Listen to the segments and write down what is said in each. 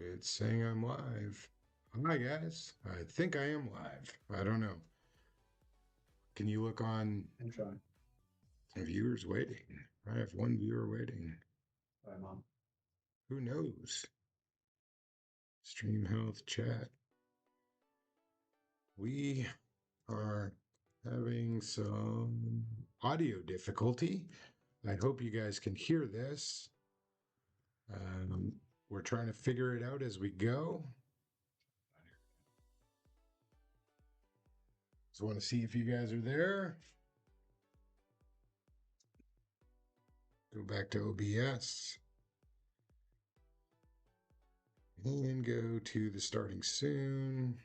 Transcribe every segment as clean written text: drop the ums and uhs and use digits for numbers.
It's saying I'm live. Hi, guys. I think I am live. I don't know. Can you look on And try. viewers waiting? I have one viewer waiting. Bye, Mom. Who knows? Stream health chat. We are having some audio difficulty. I hope you guys can hear this. We're trying to figure it out as we go. Just want to see if you guys are there. Go back to OBS. And go to the starting soon.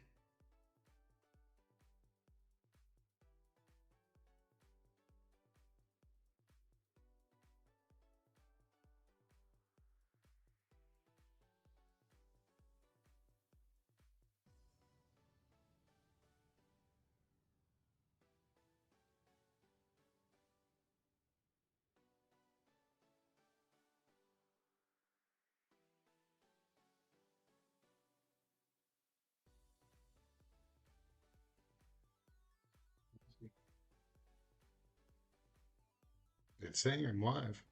It's saying I'm live.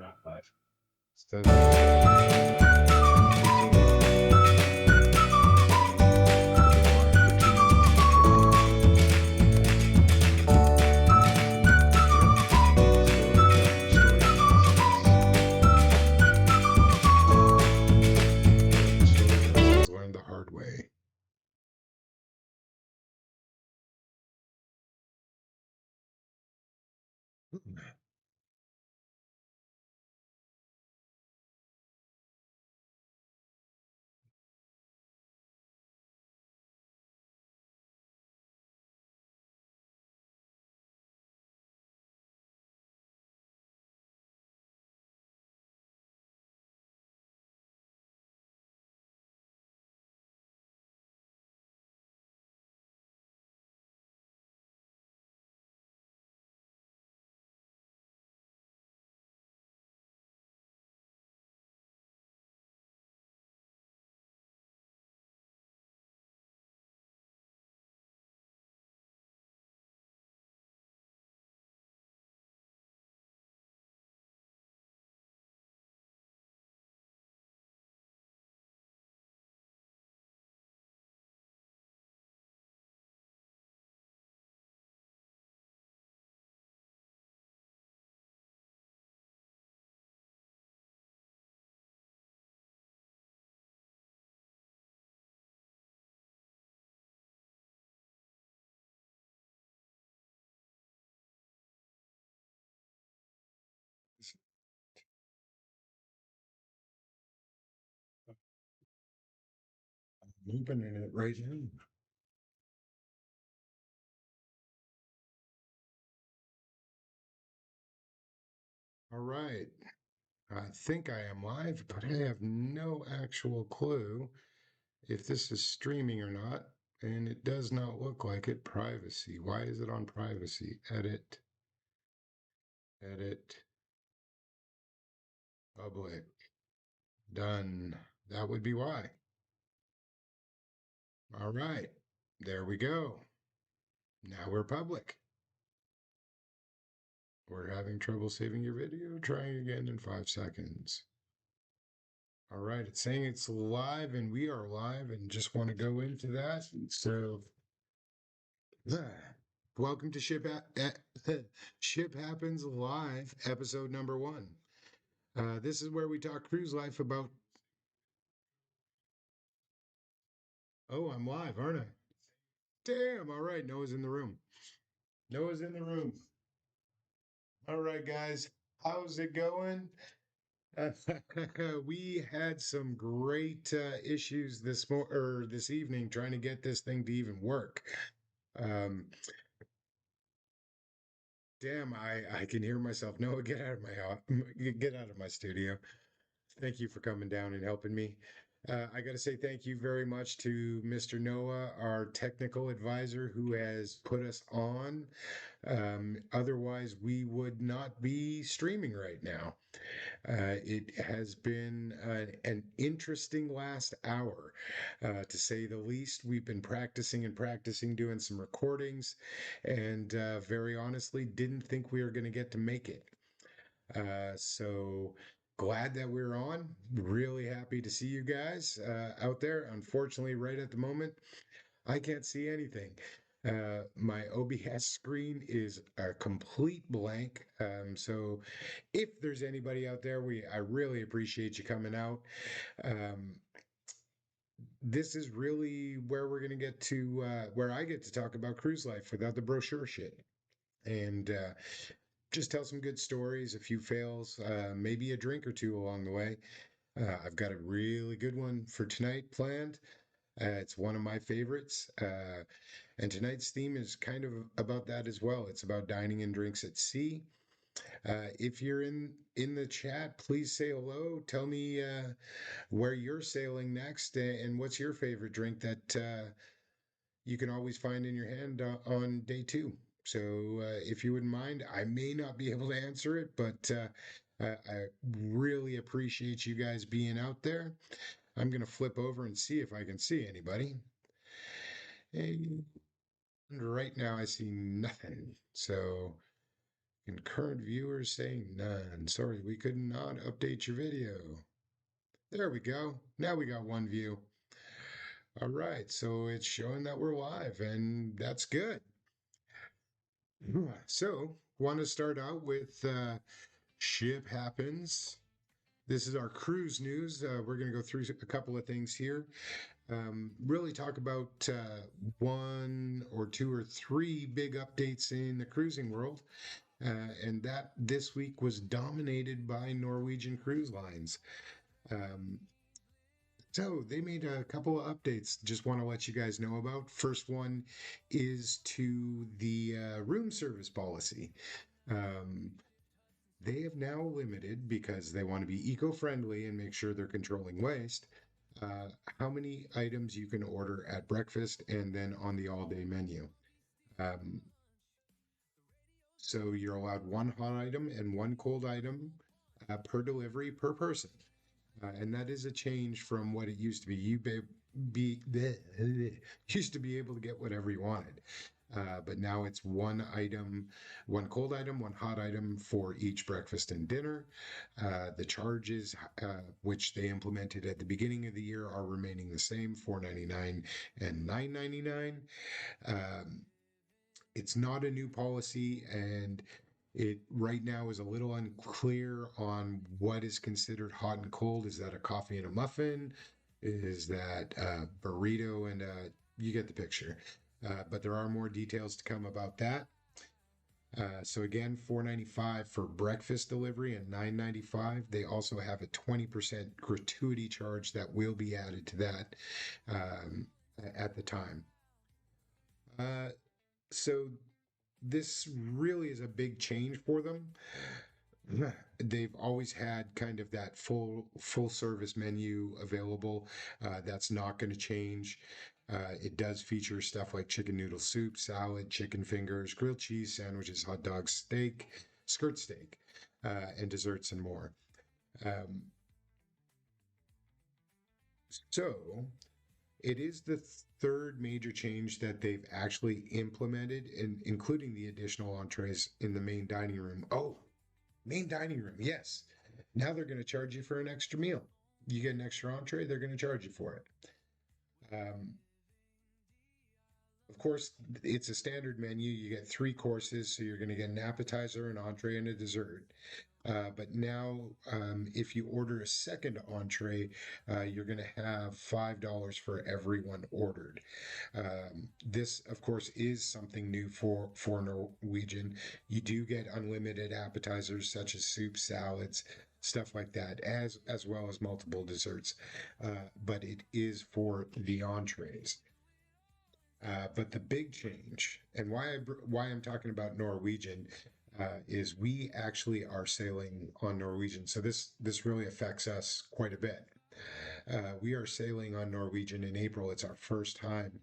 Not live. Learned the hard way. I'm opening it right now. All right. I think I am live, but I have no actual clue if this is streaming or not. And it does not look like it. Privacy. Why is it on privacy? Edit. Edit. Public. Done. That would be why. All right. There we go. Now we're public. We're having trouble saving your video. Trying again in 5 seconds. All right. It's saying it's live and we are live and just want to go into that. So, welcome to Ship Happens Live, episode number 1. This is where we talk cruise life about. Oh, I'm live, aren't I? Damn, all right. Noah's in the room. Noah's in the room. All right, guys. How's it going? We had some great issues this evening trying to get this thing to even work. Um, damn, I can hear myself. Noah, get out of get out of my studio. Thank you for coming down and helping me. I got to say thank you very much to Mr. Noah, our technical advisor, who has put us on. Otherwise, we would not be streaming right now. It has been an interesting last hour, to say the least. We've been practicing and practicing, doing some recordings, and very honestly, didn't think we were going to get to make it. So glad that we're on. Really happy to see you guys out there. Unfortunately, right at the moment, I can't see anything. My OBS screen is a complete blank. So if there's anybody out there, I really appreciate you coming out. Um, this is really where we're gonna get to where I get to talk about cruise life without the brochure shit. And just tell some good stories, a few fails, maybe a drink or two along the way. I've got a really good one for tonight planned. It's one of my favorites. And tonight's theme is kind of about that as well. It's about dining and drinks at sea. If you're in the chat, please say hello. Tell me where you're sailing next, and what's your favorite drink that you can always find in your hand on day two. So, if you wouldn't mind, I may not be able to answer it, but I really appreciate you guys being out there. I'm going to flip over and see if I can see anybody. And right now, I see nothing. So, concurrent viewers saying none. Sorry, we could not update your video. There we go. Now we got one view. All right, so it's showing that we're live, and that's good. So, want to start out with ship happens. This is our cruise news. We're going to go through a couple of things here. Really talk about one or two or three big updates in the cruising world. And that this week was dominated by Norwegian Cruise Lines. Um, so they made a couple of updates. Just want to let you guys know about. First one is to the room service policy. Um, they have now limited, because they want to be eco-friendly and make sure they're controlling waste, uh, how many items you can order at breakfast and then on the all-day menu. Um, so you're allowed one hot item and one cold item per delivery per person. And that is a change from what it used to be. Used to be able to get whatever you wanted, but now it's one item, one cold item, one hot item for each breakfast and dinner. The charges, which they implemented at the beginning of the year, are remaining the same: $4.99 and $9.99. Um, it's not a new policy, and it right now is a little unclear on what is considered hot and cold. Is that a coffee and a muffin? Is that a burrito and a, you get the picture. But there are more details to come about that. So again, $4.95 for breakfast delivery and $9.95. They also have a 20% gratuity charge that will be added to that at the time. So this really is a big change for them. They've always had kind of that full service menu available. That's not going to change. It does feature stuff like chicken noodle soup, salad, chicken fingers, grilled cheese sandwiches, hot dogs, steak, skirt steak, and desserts and more. Um, so it is the third major change that they've actually implemented, including the additional entrees in the main dining room. Oh, main dining room, yes. Now they're going to charge you for an extra meal. You get an extra entree, they're going to charge you for it. Of course, it's a standard menu. You get three courses, so you're going to get an appetizer, an entree, and a dessert. But now, if you order a second entree, you're going to have $5 for every one ordered. This, of course, is something new for Norwegian. You do get unlimited appetizers such as soup, salads, stuff like that, as well as multiple desserts. But it is for the entrees. But the big change, and why I'm talking about Norwegian, is we actually are sailing on Norwegian. So this really affects us quite a bit. We are sailing on Norwegian in April. It's our first time.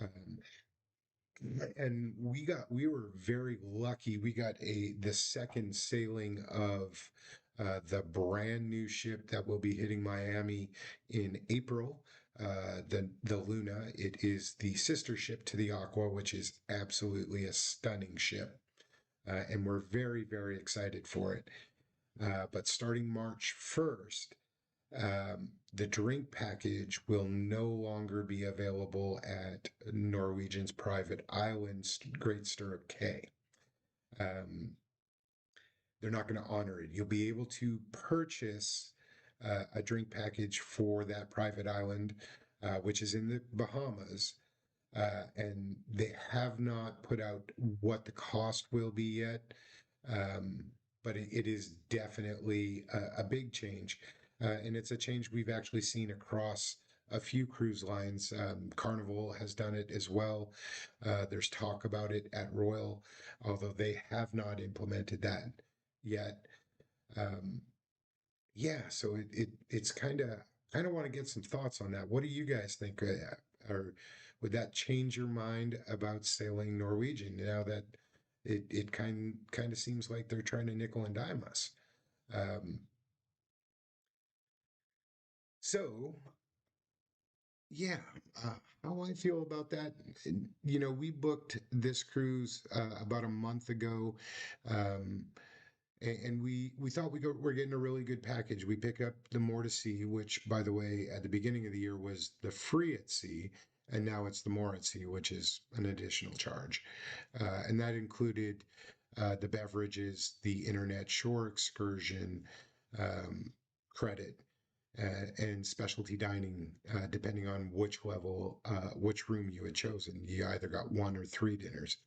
Um, and we were very lucky. We got the second sailing of the brand new ship that will be hitting Miami in April. The Luna. It is the sister ship to the Aqua, which is absolutely a stunning ship, and we're very excited for it. But starting March 1st, the drink package will no longer be available at Norwegian's private island, Great Stirrup Cay. Um, they're not going to honor it. You'll be able to purchase a drink package for that private island, which is in the Bahamas. And they have not put out what the cost will be yet. Um, but it is definitely a big change. And it's a change we've actually seen across a few cruise lines. Carnival has done it as well. There's talk about it at Royal, although they have not implemented that yet. Um, yeah, so it's kind of want to get some thoughts on that. What do you guys think? Or would that change your mind about sailing Norwegian now that it kind of seems like they're trying to nickel and dime us? Um, so yeah, uh, how I feel about that, we booked this cruise about a month ago. Um, and we thought we're getting a really good package. We pick up the More to See, which, by the way, at the beginning of the year was the free at sea, and now it's the More at Sea, which is an additional charge. And that included the beverages, the internet shore excursion, um, credit, and specialty dining, depending on which level, which room you had chosen. You either got one or three dinners.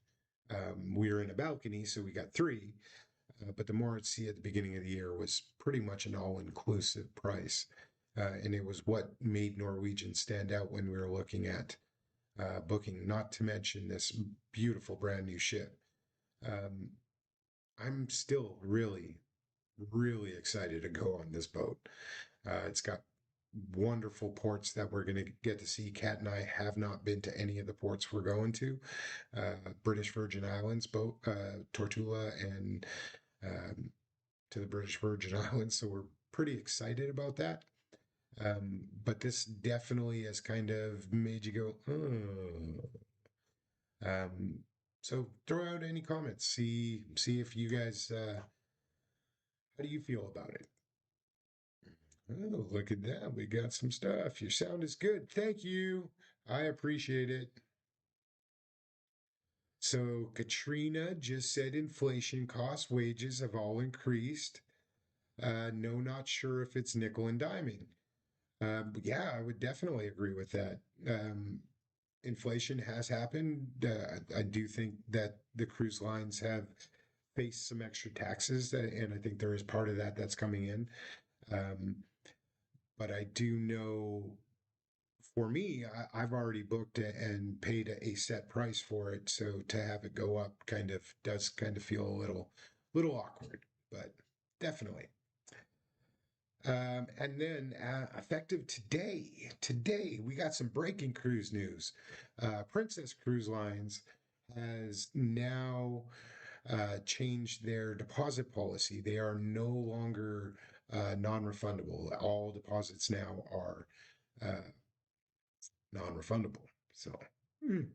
We were in a balcony, so we got three, but the more at sea at the beginning of the year was pretty much an all-inclusive price. And it was what made Norwegian stand out when we were looking at booking, not to mention this beautiful brand new ship. Um, I'm still really excited to go on this boat. It's got wonderful ports that we're going to get to see. Kat and I have not been to any of the ports we're going to. British Virgin Islands boat, Tortola, and um, to the British Virgin Islands. So we're pretty excited about that. But this definitely has kind of made you go, oh. So throw out any comments. See if you guys, how do you feel about it? Oh, look at that. We got some stuff. Your sound is good. Thank you. I appreciate it. So Katrina just said inflation costs, wages have all increased. No, not sure if it's nickel and diming. But yeah, I would definitely agree with that. Inflation has happened. I do think that the cruise lines have faced some extra taxes, and I think there is part of that that's coming in. Um, but I do know for me, I've already booked and paid a set price for it, so to have it go up does kind of feel a little awkward, but definitely. And then effective today we got some breaking cruise news. Princess Cruise Lines has now changed their deposit policy. They are no longer non-refundable. All deposits now are non-refundable. So, mm,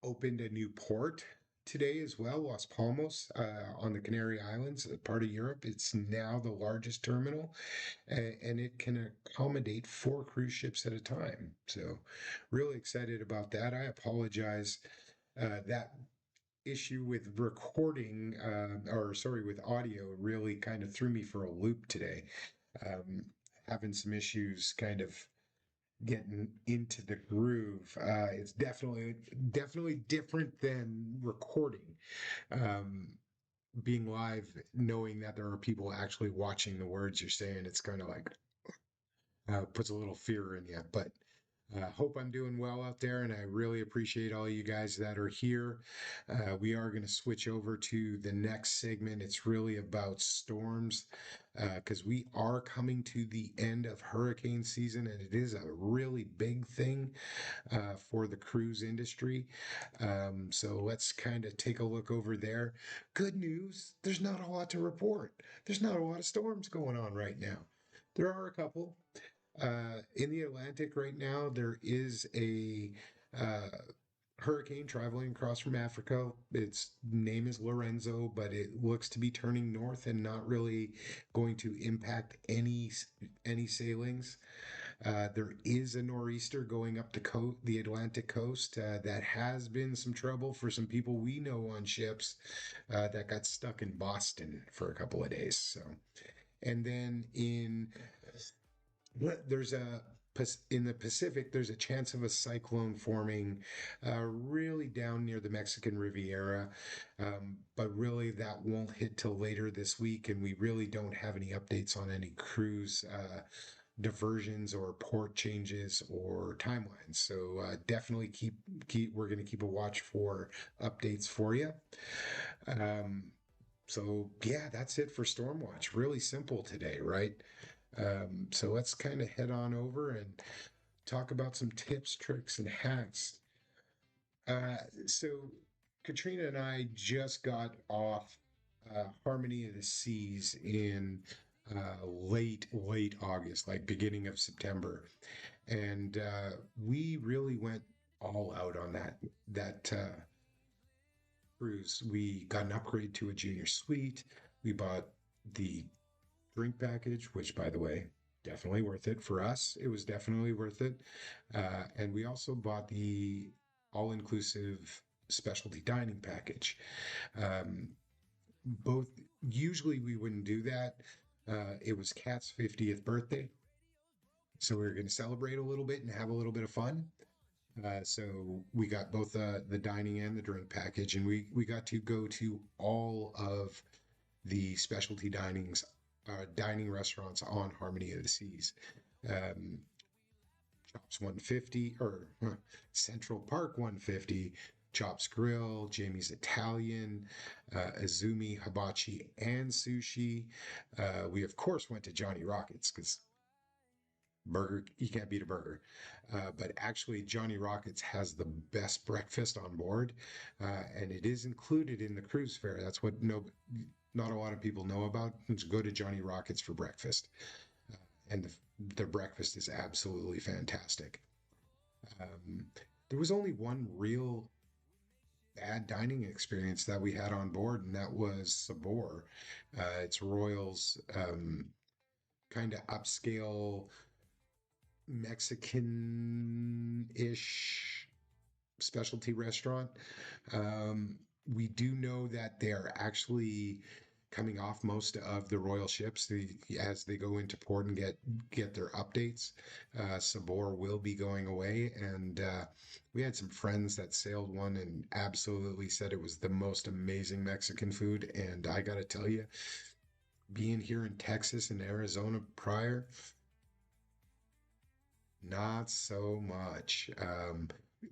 opened a new port today as well, Las Palmas, on the Canary Islands, a part of Europe. It's now the largest terminal, and it can accommodate 4 cruise ships at a time. So, really excited about that. I apologize that issue with recording, or sorry, with audio really kind of threw me for a loop today. Um, Having some issues kind of getting into the groove. It's definitely different than recording. Um, being live, knowing that there are people actually watching the words you're saying, it's kind of like puts a little fear in you. But hope I'm doing well out there, and I really appreciate all you guys that are here. We are going to switch over to the next segment. It's really about storms because we are coming to the end of hurricane season, and it is a really big thing for the cruise industry. So let's kind of take a look over there. Good news, there's not a lot to report. There's not a lot of storms going on right now. There are a couple. In the Atlantic right now, there is a uh, hurricane traveling across from Africa. Its name is Lorenzo, but it looks to be turning north and not really going to impact any sailings. There is a nor'easter going up the Atlantic coast that has been some trouble for some people we know on ships that got stuck in Boston for a couple of days. So, and then there's a in the Pacific, there's a chance of a cyclone forming really down near the Mexican Riviera. But really, that won't hit till later this week, and we really don't have any updates on any cruise diversions or port changes or timelines. So definitely we're going to keep a watch for updates for you. Um, so yeah, that's it for Stormwatch. Really simple today, right? So let's kind of head on over and talk about some tips, tricks, and hacks. Uh, so Katrina and I just got off Harmony of the Seas in late August, like beginning of September, and we really went all out on that cruise. We got an upgrade to a junior suite. We bought the drink package, which, by the way, definitely worth it for us. It was definitely worth it. And we also bought the all inclusive specialty dining package. Um, both, usually we wouldn't do that. It was Kat's 50th birthday. So we were going to celebrate a little bit and have a little bit of fun. So we got both the dining and the drink package, and we got to go to all of the specialty dining restaurants on Harmony of the Seas. Um, Chops 150 or Central Park 150, Chops Grill, Jamie's Italian, Azumi Hibachi and Sushi. We of course went to Johnny Rockets because burger, you can't beat a burger. But actually, Johnny Rockets has the best breakfast on board, and it is included in the cruise fare. That's what not a lot of people know about. Is go to Johnny Rockets for breakfast, and the breakfast is absolutely fantastic. Um, there was only one real bad dining experience that we had on board, and that was Sabor. It's Royal's kind of upscale Mexican-ish specialty restaurant. We do know that they're actually coming off most of the royal ships as they go into port and get their updates. Sabor will be going away, and we had some friends that sailed one and absolutely said it was the most amazing Mexican food. And I got to tell you, being here in Texas and Arizona prior, not so much.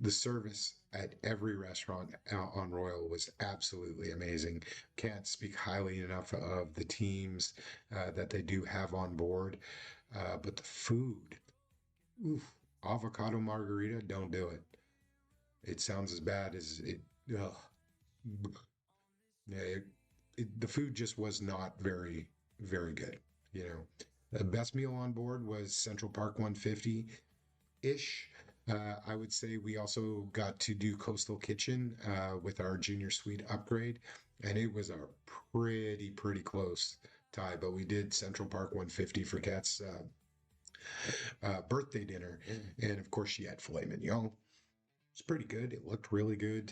The service at every restaurant out on Royal was absolutely amazing. Can't speak highly enough of the teams that they do have on board. But the food, oof, avocado margarita, don't do it. It sounds as bad as it. Ugh. Yeah, the food just was not very good. You know, the best meal on board was Central Park 150 ish. I would say we also got to do Coastal Kitchen with our junior suite upgrade, and it was a pretty close tie. But we did Central Park 150 for Kat's birthday dinner, and of course she had filet mignon. It's pretty good. It looked really good.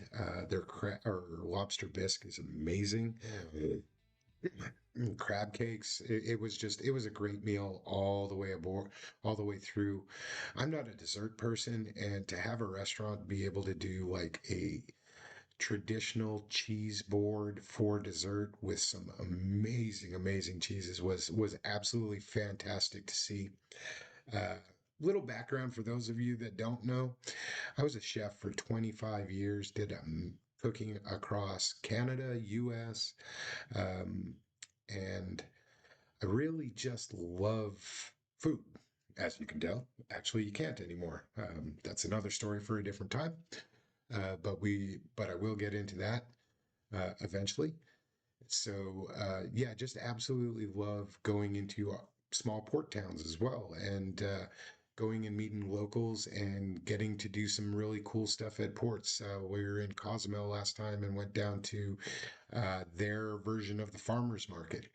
Their or lobster bisque is amazing. Crab cakes. It was just, it was a great meal all the way aboard, all the way through. I'm not a dessert person, and to have a restaurant be able to do like a traditional cheese board for dessert with some amazing cheeses was absolutely fantastic to see. Little background for those of you that don't know, I was a chef for 25 years, did cooking across Canada, US, um, and I really just love food, as you can tell. Actually, you can't anymore. That's another story for a different time. But I will get into that eventually. So yeah, just absolutely love going into small port towns as well, and going and meeting locals and getting to do some really cool stuff at ports. We were in Cozumel last time and went down to their version of the farmers market,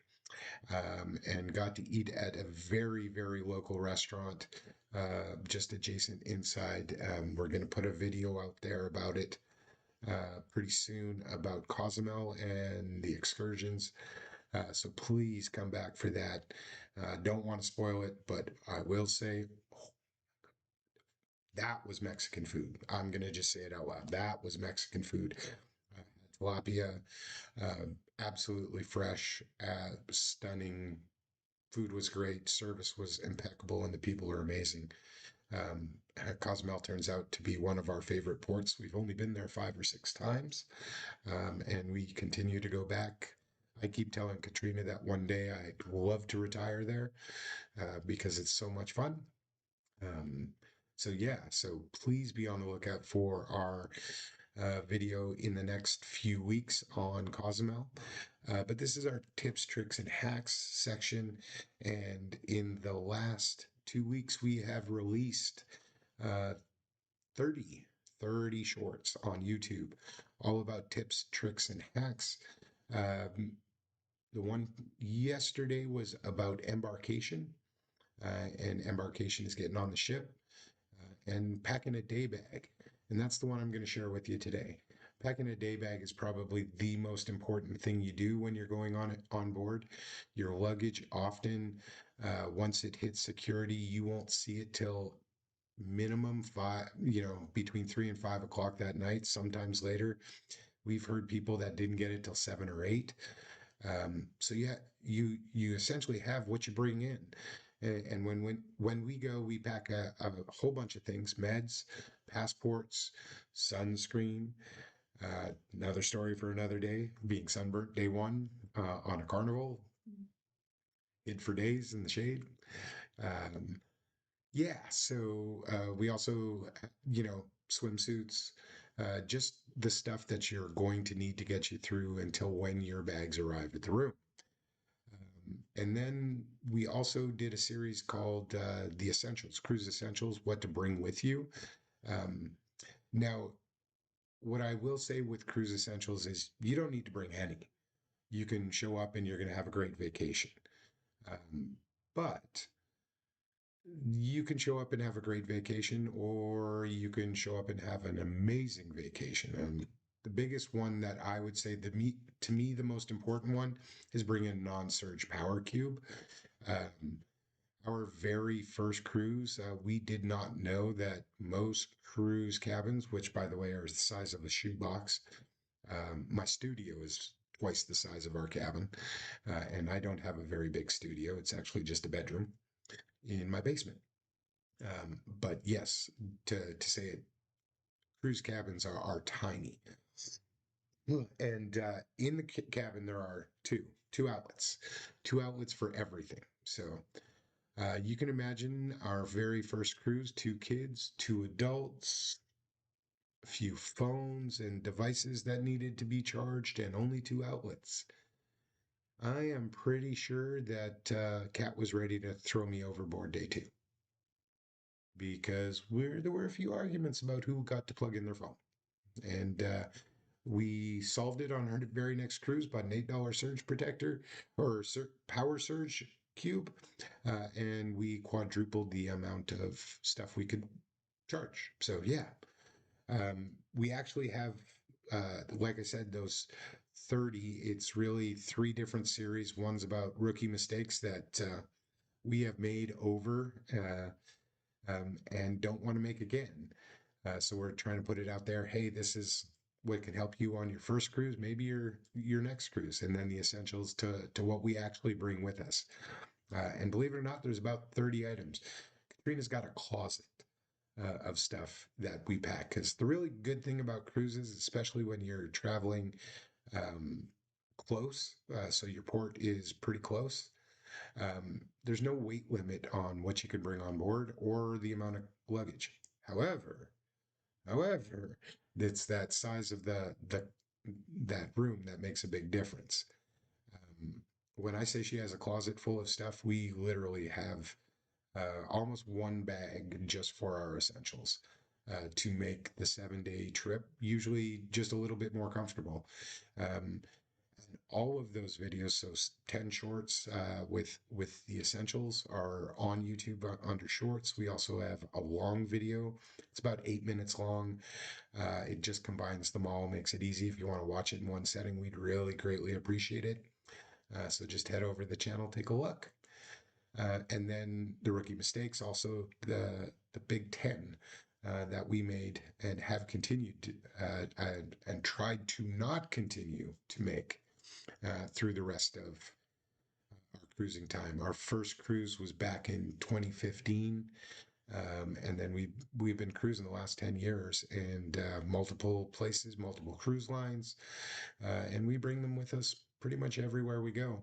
and got to eat at a very local restaurant just adjacent inside. We're going to put a video out there about it pretty soon about Cozumel and the excursions. So please come back for that. Don't want to spoil it, but I will say that was Mexican food. I'm going to just say it out loud. That was Mexican food. Uh, Tilapia, uh, absolutely fresh, stunning. Food was great, service was impeccable, and the people are amazing. Um, Cozumel turns out to be one of our favorite ports. We've only been there 5 or 6 times, and we continue to go back. I keep telling Katrina that one day I'd love to retire there because it's so much fun. Um, so yeah, so please be on the lookout for our video in the next few weeks on Cozumel. But this is our tips, tricks, and hacks section. And in the last 2 weeks, we have released uh, 30, 30 shorts on YouTube, all about tips, tricks, and hacks. Um, the one yesterday was about embarkation, and embarkation is getting on the ship and packing a day bag. And that's the one I'm going to share with you today. Packing a day bag is probably the most important thing you do when you're going on board. Your luggage often, once it hits security, you won't see it till minimum five, between 3 and 5 o'clock that night, sometimes later. We've heard people that didn't get it till 7 or 8. So yeah, you essentially have what you bring in. And when we go, we pack a whole bunch of things: meds, passports, sunscreen. Another story for another day. Being sunburnt day one on a carnival, hid for days in the shade. Um, yeah, so we also, swimsuits, just the stuff that you're going to need to get you through until when your bags arrive at the room. And then we also did a series called The Essentials, Cruise Essentials, What to Bring with You. Um, Now, what I will say with Cruise Essentials is you don't need to bring any. You can show up and you're going to have a great vacation. But you can show up and have a great vacation, or you can show up and have an amazing vacation. And the biggest one that I would say, to me, the most important one is bringing a non-surge power cube. Um, our very first cruise, we did not know that most cruise cabins, which by the way are the size of a shoebox, my studio is twice the size of our cabin, and I don't have a very big studio. It's actually just a bedroom in my basement. But yes, to say it, cruise cabins are tiny. And in the cabin, there are two outlets for everything. So you can imagine our very first cruise: 2 kids, 2 adults, a few phones and devices that needed to be charged, and only 2 outlets. I am pretty sure that Kat was ready to throw me overboard day two because there were a few arguments about who got to plug in their phone. And we solved it on our very next cruise, bought an $8 surge protector or power surge cube, and we quadrupled the amount of stuff we could charge. So yeah, We actually have, like I said, those 30. It's really three different series. One's about rookie mistakes that we have made over and don't want to make again. So we're trying to put it out there. Hey, this is what can help you on your first cruise, maybe your next cruise, and then the essentials to what we actually bring with us. And believe it or not, there's about 30 items. Katrina's got a closet of stuff that we pack because the really good thing about cruises, especially when you're traveling um, close, so your port is pretty close. There's no weight limit on what you can bring on board or the amount of luggage. However, however, it's that size of the that room that makes a big difference. Um, when I say she has a closet full of stuff, we literally have almost one bag just for our essentials to make the 7 day trip usually just a little bit more comfortable. Um, and all of those videos, so 10 shorts with the essentials, are on YouTube under shorts. We also have a long video. It's about 8 minutes long. It just combines them all, makes it easy. If you want to watch it in one setting, we'd really greatly appreciate it. So just head over to the channel, take a look. And then the rookie mistakes, also the Big Ten that we made and have continued to and tried to not continue to make through the rest of our cruising time. Our first cruise was back in 2015, and then we've been cruising the last 10 years and multiple places, multiple cruise lines, and we bring them with us pretty much everywhere we go.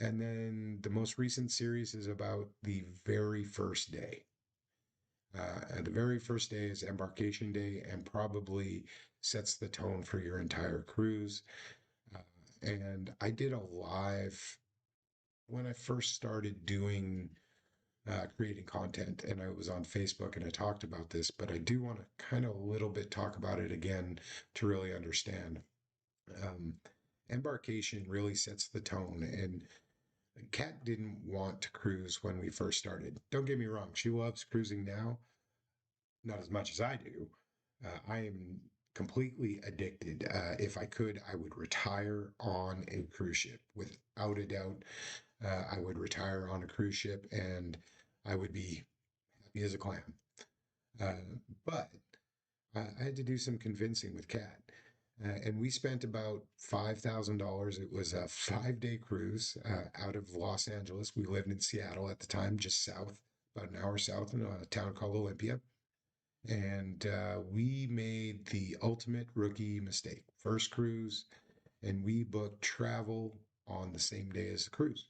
And then the most recent series is about the very first day. And the very first day is embarkation day and probably sets the tone for your entire cruise. Uh, and I did a live when I first started doing creating content, and I was on Facebook and I talked about this, but I do want to kind of a little bit talk about it again to really understand. Um, Embarkation really sets the tone, and Kat didn't want to cruise when we first started. Don't get me wrong, she loves cruising now, not as much as I do. I am completely addicted. If I could, I would retire on a cruise ship without a doubt. I would retire on a cruise ship and I would be happy as a clam. But I had to do some convincing with Kat. And we spent about $5,000. It was a 5 day cruise out of Los Angeles. We lived in Seattle at the time, just south, about an hour south in a town called Olympia. And we made the ultimate rookie mistake. First cruise, and we booked travel on the same day as the cruise.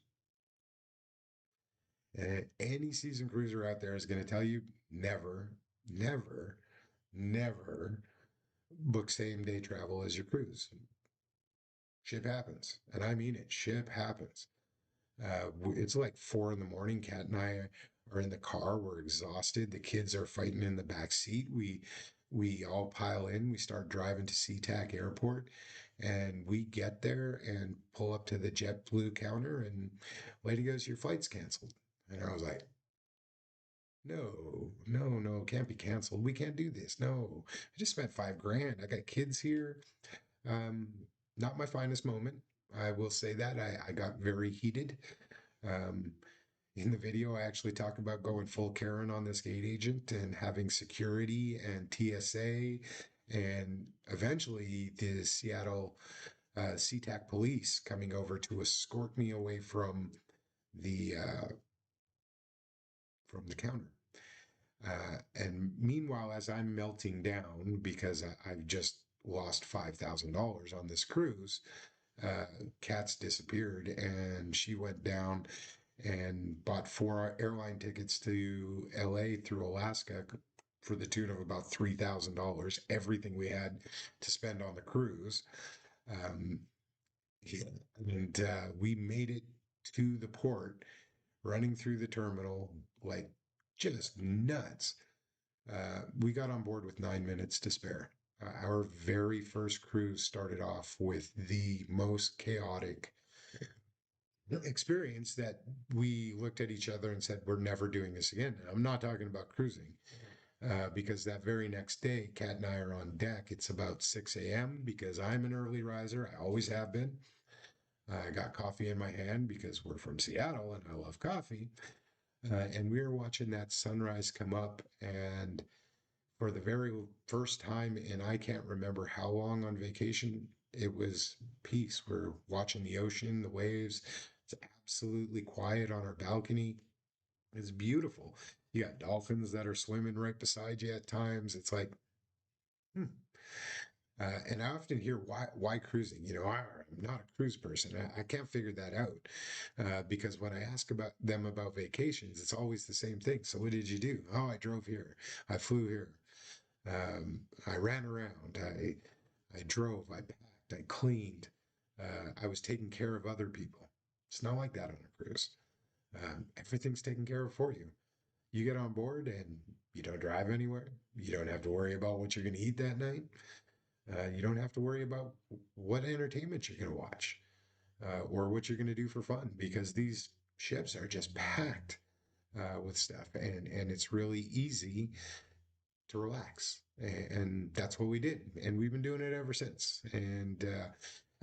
And any seasoned cruiser out there is going to tell you never, never, never book same day travel as your cruise. Shit happens. And I mean it, shit happens. It's like 4 in the morning. Kat and I are in the car. We're exhausted. The kids are fighting in the back seat. We all pile in. We start driving to SeaTac Airport, and we get there and pull up to the JetBlue counter, and lady goes, "Your flight's canceled." And I was like, "No, no, no, can't be canceled. We can't do this. No, I just spent 5 grand. I got kids here." Um, Not my finest moment. I will say that I got very heated. Um, in the video, I actually talk about going full Karen on this gate agent and having security and TSA and eventually the Seattle SeaTac police coming over to escort me away the from the counter. And meanwhile, as I'm melting down because I've just lost $5,000 on this cruise, Kat's disappeared and she went down and bought 4 airline tickets to LA through Alaska for the tune of about $3,000, everything we had to spend on the cruise. Um, yeah, and we made it to the port, running through the terminal like just nuts. We got on board with 9 minutes to spare. Our very first cruise started off with the most chaotic experience that we looked at each other and said, "We're never doing this again." And I'm not talking about cruising. because that very next day, Kat and I are on deck. It's about 6 a.m. because I'm an early riser. I always have been. I got coffee in my hand because we're from Seattle and I love coffee. And we were watching that sunrise come up. And for the very first time, and I can't remember how long on vacation, it was peace. We're watching the ocean, the waves. It's absolutely quiet on our balcony. It's beautiful. You got dolphins that are swimming right beside you at times. It's like, hmm. And I often hear why cruising. I'm not a cruise person. I can't figure that out because when I ask about them about vacations, it's always the same thing. So what did you do? Oh, I drove here. I flew here. I ran around. I drove. I packed. I cleaned. I was taking care of other people. It's not like that on a cruise. Everything's taken care of for you. You get on board and you don't drive anywhere. You don't have to worry about what you're going to eat that night. You don't have to worry about what entertainment you're going to watch or what you're going to do for fun because these ships are just packed with stuff, and it's really easy to relax. And that's what we did, and we've been doing it ever since. And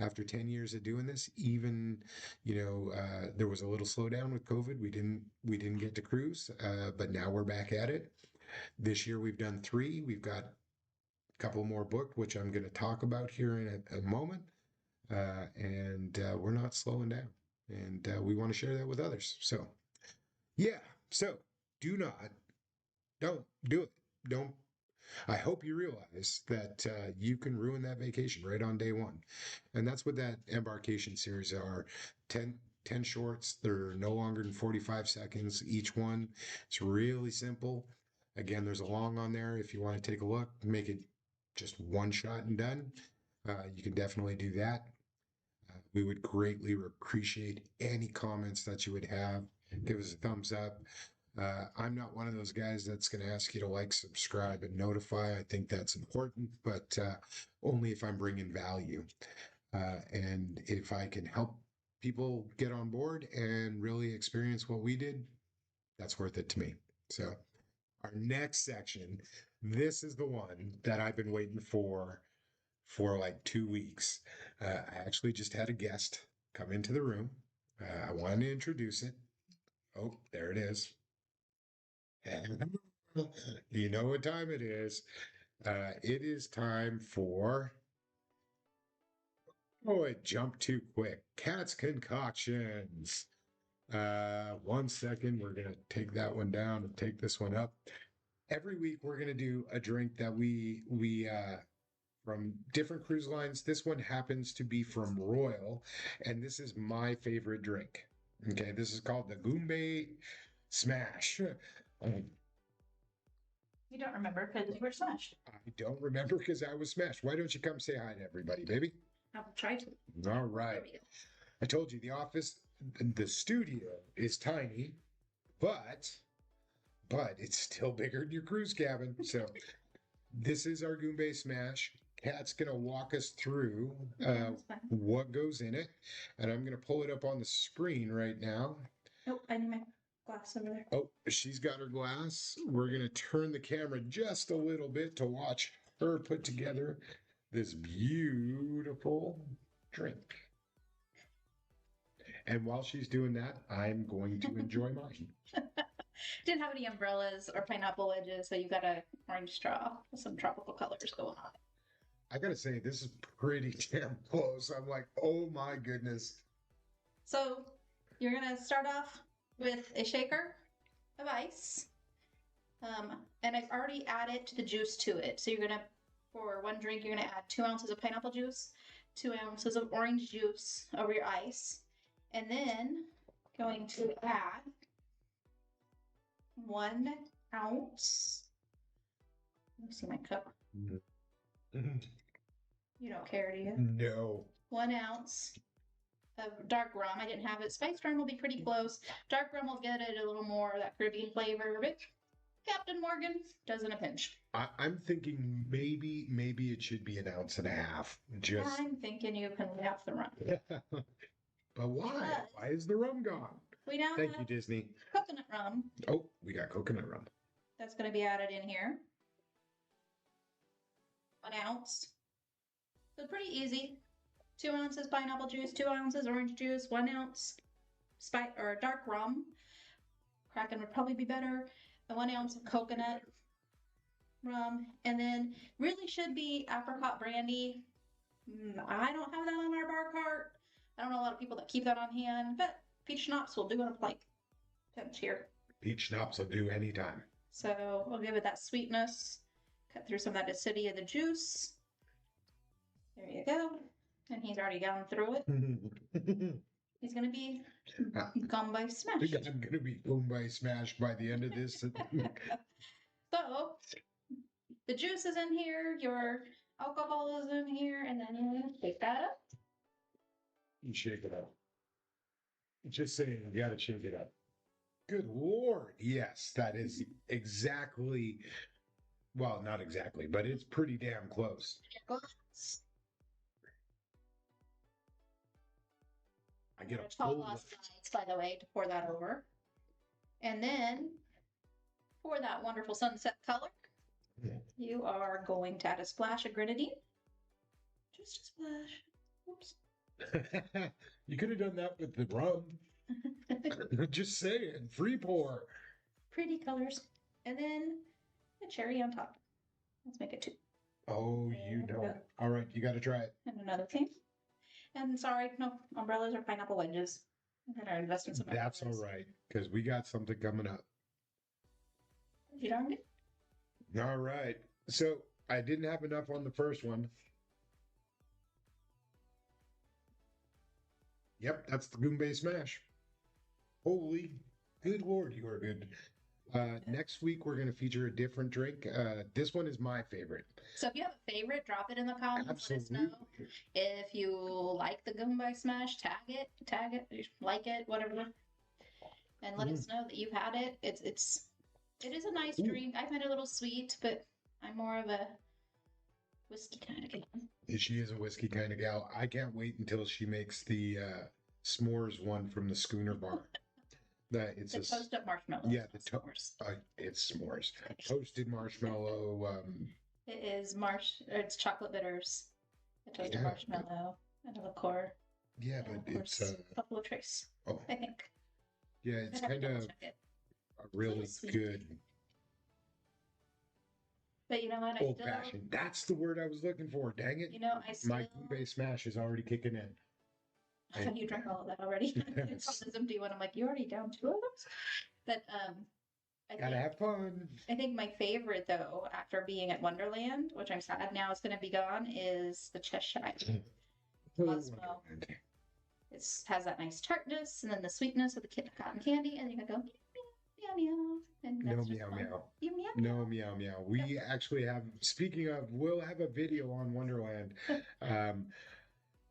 after 10 years of doing this, even there was a little slowdown with COVID. We didn't get to cruise, but now we're back at it. This year we've done three. We've got couple more booked, which I'm going to talk about here in a moment. And we're not slowing down. And we want to share that with others. So, yeah. So, do not, don't do it. Don't. I hope you realize that you can ruin that vacation right on day one. And that's what that embarkation series are 10 shorts. They're no longer than 45 seconds each one. It's really simple. Again, there's a long on there. If you want to take a look, make it just one shot and done. You can definitely do that. We would greatly appreciate any comments that you would have. Give us a thumbs up. I'm not one of those guys that's going to ask you to like, subscribe, and notify. I think that's important, but only if I'm bringing value. And if I can help people get on board and really experience what we did, that's worth it to me. So, our next section, this is the one that I've been waiting for like 2 weeks. I actually just had a guest come into the room. I wanted to introduce it. Oh, there it is. You know what time it is. It is time for. Oh, it jumped too quick. Cat's concoctions. 1 second. We're going to take that one down and take this one up. Every week, we're going to do a drink that we from different cruise lines. This one happens to be from Royal, and this is my favorite drink. Okay, this is called the Goombay Smash. You don't remember because you were smashed. I don't remember because I was smashed. Why don't you come say hi to everybody, baby? I will try to. All right. I told you the office, the studio is tiny, but it's still bigger than your cruise cabin. So this is our Goombay Smash. Kat's going to walk us through what goes in it. And I'm going to pull it up on the screen right now. Oh, I need my glass over there. Oh, she's got her glass. We're going to turn the camera just a little bit to watch her put together this beautiful drink. And while she's doing that, I'm going to enjoy mine. Didn't have any umbrellas or pineapple wedges, so you got a orange straw with some tropical colors going on. I gotta say, this is pretty damn close. I'm like, oh my goodness. So you're gonna start off with a shaker of ice. And I've already added the juice to it. So you're gonna, for one drink, you're gonna add 2 ounces of pineapple juice, 2 ounces of orange juice over your ice, and then going to add 1 ounce. Let me see my cup. You don't care, do you? No. 1 ounce of dark rum. I didn't have it. Spiced rum will be pretty close. Dark rum will get it a little more of that Caribbean flavor, but Captain Morgan does in a pinch. I'm thinking maybe it should be 1.5 ounces. Just. I'm thinking you can half the rum. But why? Because why is the rum gone? we now Thank you, have Disney. coconut rum. Oh, we got coconut rum. that's going to be added in here. 1 ounce. So pretty easy. 2 ounces pineapple juice, 2 ounces orange juice, 1 ounce or dark rum. Kraken would probably be better. And 1 ounce of coconut rum. And then really should be apricot brandy. I don't have that on our bar cart. I don't know a lot of people that keep that on hand, but peach schnapps will do in a plate. Pinch here. Peach schnapps will do anytime. So we'll give it that sweetness. Cut through some of that acidity of the juice. There you go. And he's already gone through it. He's going to be gone by smash. I'm going to be gone by smash by the end of this. So the juice is in here, your alcohol is in here, and then you shake that up. You shake it up. Just saying, you got to shake it up. Good Lord. Yes, that is exactly, well, not exactly, but it's pretty damn close. I get a tall full glass slides, by the way, to pour that over. And then for that wonderful sunset color, you are going to add a splash of grenadine. Just a splash. Oops. You could have done that with the rum. Just saying, free pour. Pretty colors. And then a cherry on top. Let's make it 2. Oh, you know it. All right, you got to try it. And another thing. And sorry, no umbrellas or pineapple wedges. I'm gonna invest in some. That's all right, because we got something coming up. You darn it. All right. So I didn't have enough on the first one. Yep, that's the Goombay Smash. Holy good Lord, you are good. Next week, we're going to feature a different drink. This one is my favorite. So if you have a favorite, drop it in the comments. Absolutely. Let us know. If you like the Goombay Smash, tag it, like it, whatever. And let us know that you've had it. It is a nice drink. I find it a little sweet, but I'm more of a whiskey kind of gal. She is a whiskey kind of gal. I can't wait until she makes the s'mores one from the Schooner Bar. It's the toasted marshmallow. Yeah, the s'mores. It's s'mores. Toasted marshmallow. It is it's chocolate bitters, a toasted marshmallow, and a liqueur. Yeah, but it's Buffalo Trace. Oh, I think. Yeah, it's kind of really good. But you know what? Old fashioned. That's the word I was looking for. Dang it! You know, my Goombay Smash is already kicking in. You drank all of that already. It's on this empty one. I'm like, you already down 2 of them? But gotta have fun. I think my favorite though, after being at Wonderland, which I'm sad now is going to be gone, is the Cheshire. Well, it has that nice tartness and then the sweetness of the cotton candy, and you can go meow meow. And no meow meow. No meow meow. We actually have. Speaking of, we'll have a video on Wonderland.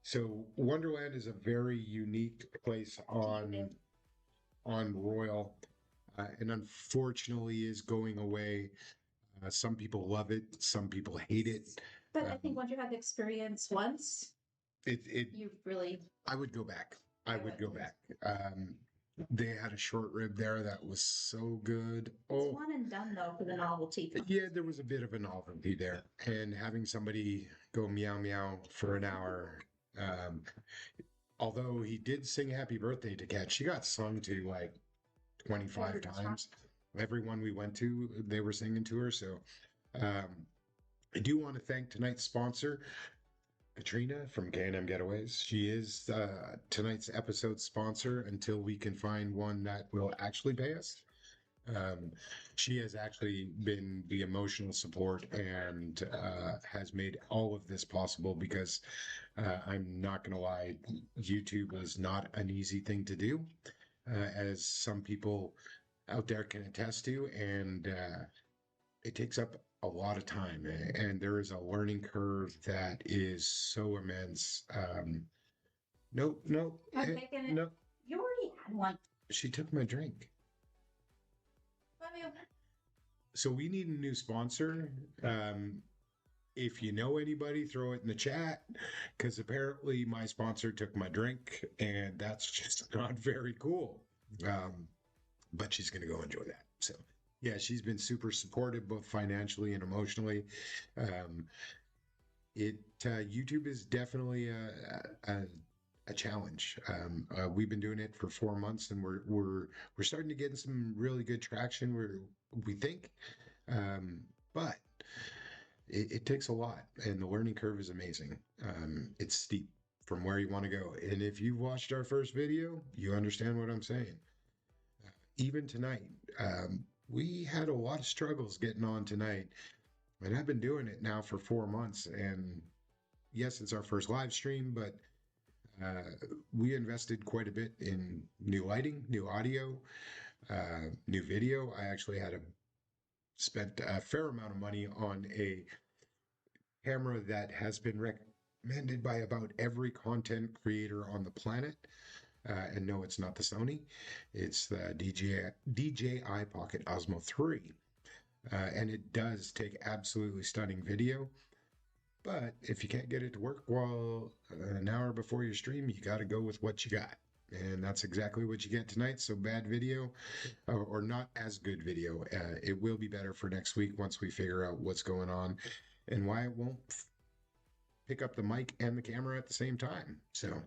So Wonderland is a very unique place on Royal, and unfortunately is going away. Some people love it, some people hate it. But I think once you have the experience once, you really. I would go back. I would go back. They had a short rib there that was so good. It's one and done though for the novelty. Yeah, there was a bit of a novelty there, and having somebody go meow meow for an hour. Although he did sing happy birthday to Kat, she got sung to like 25 times. Everyone we went to, they were singing to her. So I do want to thank tonight's sponsor, Katrina from K&M Getaways. She is tonight's episode sponsor until we can find one that will actually pay us. She has actually been the emotional support and has made all of this possible because I'm not going to lie, YouTube is not an easy thing to do, as some people out there can attest to, and it takes up a lot of time, and there is a learning curve that is so immense. No. I'm taking it. No. You already had one. She took my drink. So we need a new sponsor. If you know anybody, throw it in the chat, because apparently my sponsor took my drink, and that's just not very cool. But she's going to go enjoy that. So Yeah, she's been super supportive, both financially and emotionally. Um, YouTube is definitely a challenge. We've been doing it for 4 months, and we're starting to get some really good traction. We think, um, but it takes a lot, and the learning curve is amazing. It's steep from where you want to go, and if you've watched our first video, you understand what I'm saying. Even tonight, we had a lot of struggles getting on tonight, and I've been doing it now for 4 months. And yes, it's our first live stream, but uh, we invested quite a bit in new lighting, new audio, new video. I actually had spent a fair amount of money on a camera that has been recommended by about every content creator on the planet. And no, it's not the Sony. It's the DJI Pocket Osmo 3. And it does take absolutely stunning video. But if you can't get it to work well an hour before your stream, you got to go with what you got. And that's exactly what you get tonight. So bad video or not as good video. It will be better for next week once we figure out what's going on and why it won't pick up the mic and the camera at the same time. So,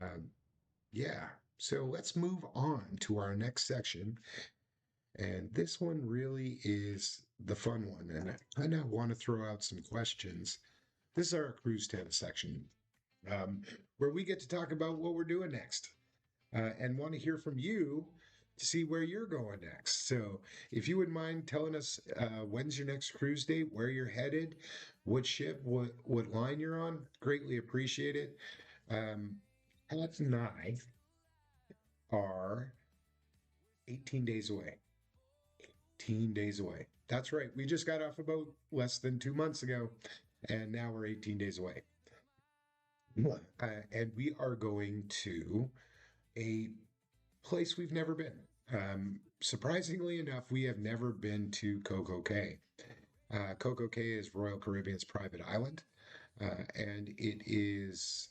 uh, yeah. So let's move on to our next section. And this one really is the fun one. And I kind of want to throw out some questions. This is our cruise tent section, where we get to talk about what we're doing next and want to hear from you to see where you're going next. So, if you wouldn't mind telling us when's your next cruise date, where you're headed, what ship, what line you're on, greatly appreciate it. Pat and I are 18 days away. 18 days away. That's right. We just got off about less than 2 months ago, and now we're 18 days away. And we are going to a place we've never been. Surprisingly enough, we have never been to Coco Cay. Coco Cay is Royal Caribbean's private island, and it is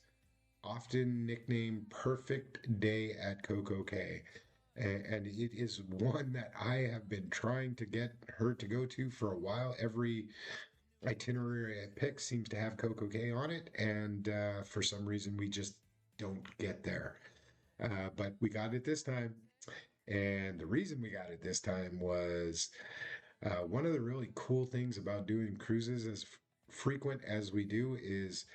often nicknamed Perfect Day at Coco Cay. And it is one that I have been trying to get her to go to for a while. Every itinerary I pick seems to have Coco Cay on it, and for some reason we just don't get there. But we got it this time. And the reason we got it this time was one of the really cool things about doing cruises as frequent as we do is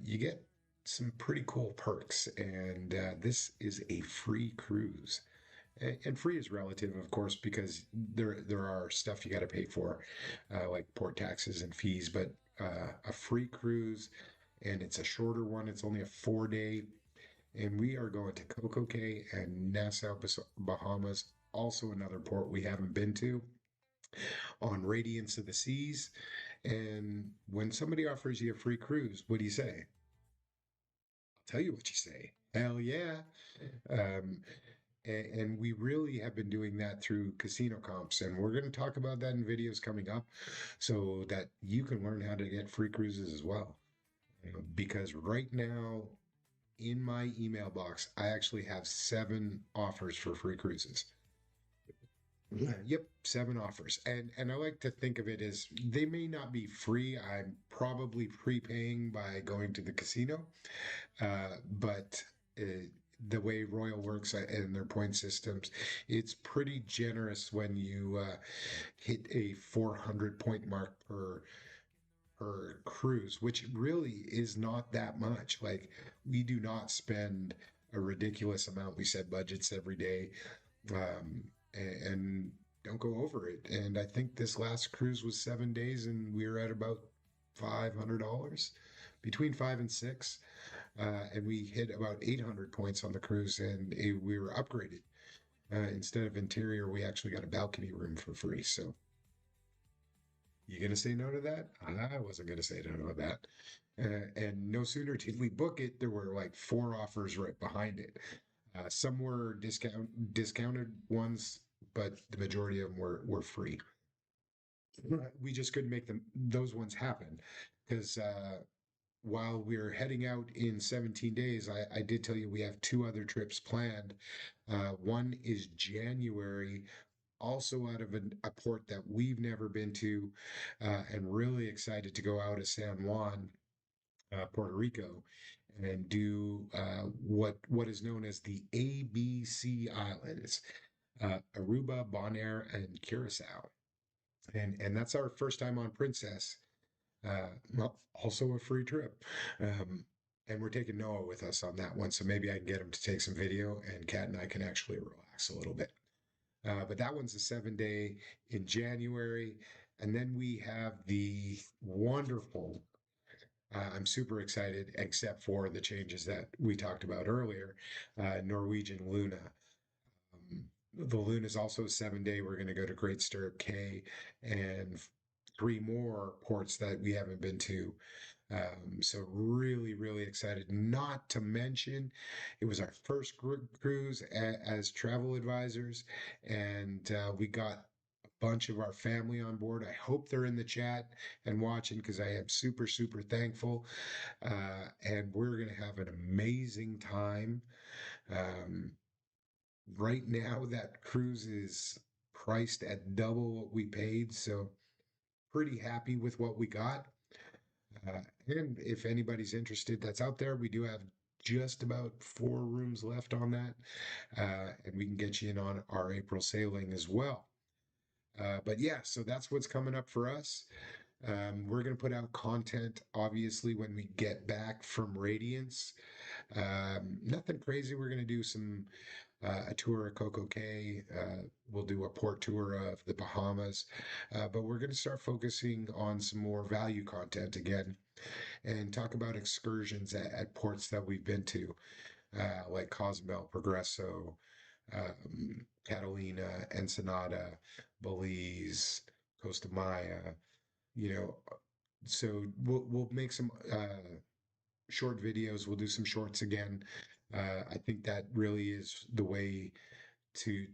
you get some pretty cool perks. And this is a free cruise. And free is relative, of course, because there are stuff you got to pay for, like port taxes and fees. But a free cruise, and it's a shorter one. It's only a 4 day, and we are going to Coco Cay and Nassau, Bahamas, also another port we haven't been to, on Radiance of the Seas. And when somebody offers you a free cruise, what do you say? I'll tell you what you say. Hell yeah. Um, and we really have been doing that through casino comps. And we're going to talk about that in videos coming up so that you can learn how to get free cruises as well. Because right now, in my email box, I actually have 7 offers for free cruises. Yep, 7 offers. And I like to think of it as they may not be free. I'm probably prepaying by going to the casino. But the way Royal works and their point systems, it's pretty generous when you hit a 400 point mark per cruise, which really is not that much. Like, we do not spend a ridiculous amount. We set budgets every day, and don't go over it. And I think this last cruise was 7 days, and we were at about $500, between 5 and 6. And we hit about 800 points on the cruise, and we were upgraded. Instead of interior, we actually got a balcony room for free. So, you gonna say no to that? I wasn't gonna say no to that. And no sooner did we book it, there were like 4 offers right behind it. Some were discounted ones, but the majority of them were free. We just couldn't make those ones happen because while we're heading out in 17 days, I did tell you we have 2 other trips planned. One is January also out of a port that we've never been to, and really excited to go out of San Juan, Puerto Rico, and do what is known as the ABC Islands, Aruba, Bonaire, and Curacao. And that's our first time on Princess. Well, also a free trip. And we're taking Noah with us on that one, so maybe I can get him to take some video, and Kat and I can actually relax a little bit. But that one's a 7 day in January. And then we have the wonderful, I'm super excited, except for the changes that we talked about earlier, Norwegian Luna. The Luna is also a 7 day. We're going to go to Great Stirrup Cay and three more ports that we haven't been to. So really, really excited. Not to mention, it was our first cruise as travel advisors, and we got a bunch of our family on board. I hope they're in the chat and watching because I am super, super thankful. And we're going to have an amazing time. Um, right now, that cruise is priced at double what we paid, so pretty happy with what we got. And if anybody's interested that's out there, we do have just about 4 rooms left on that. And we can get you in on our April sailing as well. But yeah, so that's what's coming up for us. We're going to put out content, obviously, when we get back from Radiance. Nothing crazy. We're going to do a tour of Coco Cay. We'll do a port tour of the Bahamas. But we're going to start focusing on some more value content again and talk about excursions at ports that we've been to, like Cozumel, Progreso, Catalina, Ensenada, Belize, Costa Maya, you know. So we'll make some short videos. We'll do some shorts again. I think that really is the way to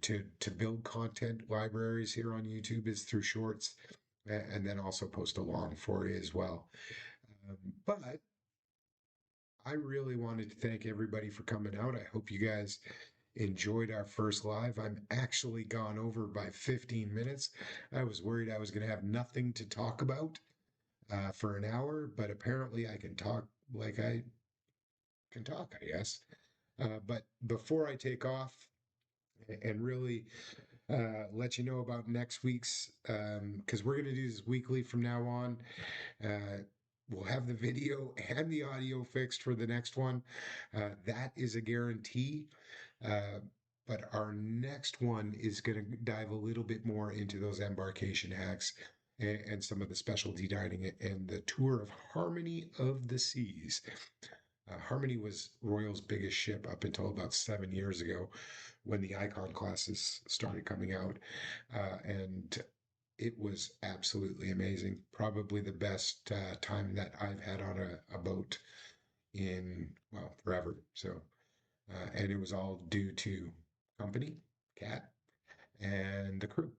build content libraries here on YouTube, is through shorts, and then also post a long for you as well. But I really wanted to thank everybody for coming out. I hope you guys enjoyed our first live. I'm actually gone over by 15 minutes. I was worried I was going to have nothing to talk about for an hour, but apparently I can talk like I can talk, I guess. But before I take off and really let you know about next week's, because we're going to do this weekly from now on. We'll have the video and the audio fixed for the next one. That is a guarantee. But our next one is going to dive a little bit more into those embarkation hacks and some of the specialty dining and the tour of Harmony of the Seas. Harmony was Royal's biggest ship up until about 7 years ago when the Icon classes started coming out. And it was absolutely amazing. Probably the best time that I've had on a boat in, well, forever. So, and it was all due to company, Cat, and the crew.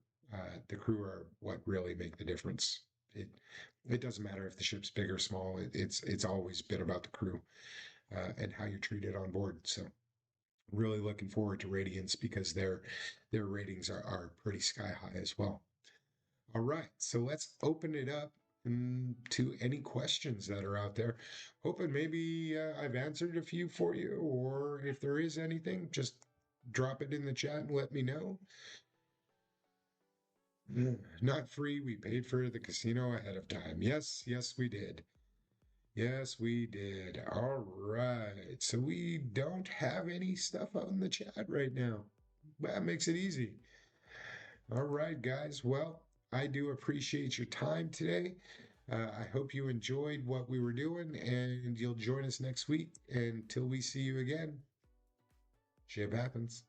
The crew are what really make the difference. It doesn't matter if the ship's big or small. It's always been about the crew and how you're treated on board. So really looking forward to Radiance because their ratings are pretty sky high as well. All right, so let's open it up to any questions that are out there. Hoping maybe I've answered a few for you, or if there is anything, just drop it in the chat and let me know. Not free. We paid for the casino ahead of time. Yes, yes, we did. Yes, we did. All right. So we don't have any stuff out in the chat right now. That makes it easy. All right, guys. Well, I do appreciate your time today. I hope you enjoyed what we were doing, and you'll join us next week. Until we see you again, ship happens.